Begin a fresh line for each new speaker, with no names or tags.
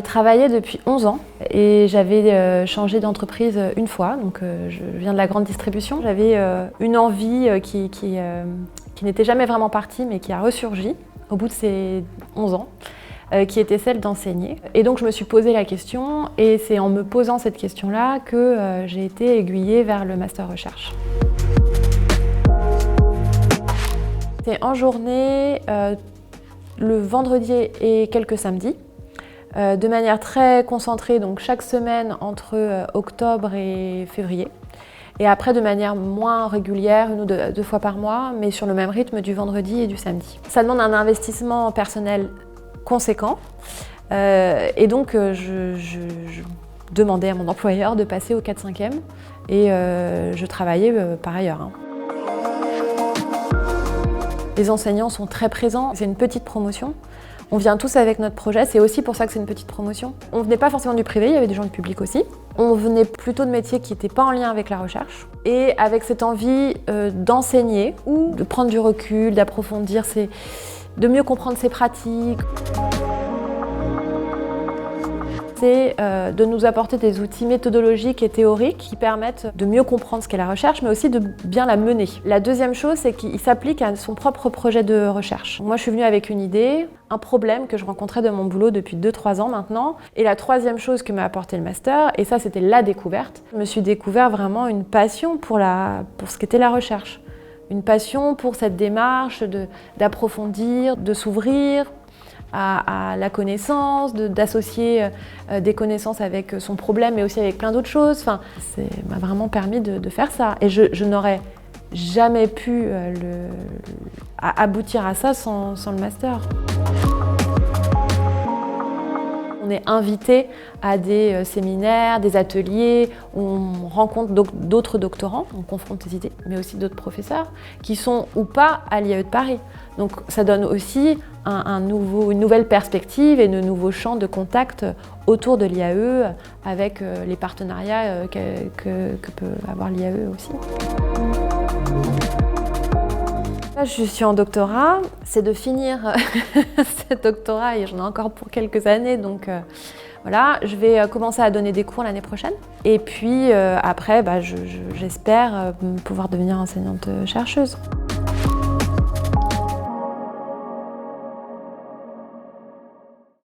Je travaillais depuis 11 ans et j'avais changé d'entreprise une fois, donc je viens de la grande distribution. J'avais une envie qui n'était jamais vraiment partie mais qui a ressurgi au bout de ces 11 ans, qui était celle d'enseigner. Et donc je me suis posé la question et c'est en me posant cette question-là que j'ai été aiguillée vers le master recherche. C'est en journée, le vendredi et quelques samedis. De manière très concentrée, donc chaque semaine entre octobre et février. Et après de manière moins régulière, 1 ou 2 fois par mois, mais sur le même rythme du vendredi et du samedi. Ça demande un investissement personnel conséquent. Et donc je demandais à mon employeur de passer au 4/5e et je travaillais par ailleurs. Les enseignants sont très présents, c'est une petite promotion. On vient tous avec notre projet, c'est aussi pour ça que c'est une petite promotion. On venait pas forcément du privé, il y avait des gens du public aussi. On venait plutôt de métiers qui n'étaient pas en lien avec la recherche. Et avec cette envie d'enseigner ou de prendre du recul, d'approfondir, de mieux comprendre ses pratiques. C'est de nous apporter des outils méthodologiques et théoriques qui permettent de mieux comprendre ce qu'est la recherche, mais aussi de bien la mener. La deuxième chose, c'est qu'il s'applique à son propre projet de recherche. Moi, je suis venue avec une idée, un problème que je rencontrais de mon boulot depuis 2-3 ans maintenant. Et la troisième chose que m'a apporté le master, et ça, c'était la découverte. Je me suis découvert vraiment une passion pour ce qu'était la recherche. Une passion pour cette démarche d'approfondir, de s'ouvrir à la connaissance, d'associer des connaissances avec son problème, mais aussi avec plein d'autres choses. Enfin, ça m'a vraiment permis de faire ça. Et je n'aurais jamais pu aboutir à ça sans le master. On est invité à des séminaires, des ateliers, où on rencontre d'autres doctorants, on confronte des idées, mais aussi d'autres professeurs qui sont ou pas à l'IAE de Paris. Donc ça donne aussi une nouvelle perspective et de nouveaux champs de contact autour de l'IAE avec les partenariats que peut avoir l'IAE aussi. Là, je suis en doctorat, c'est de finir ce doctorat et j'en ai encore pour quelques années, donc voilà, je vais commencer à donner des cours l'année prochaine. Et puis après, j'espère pouvoir devenir enseignante chercheuse.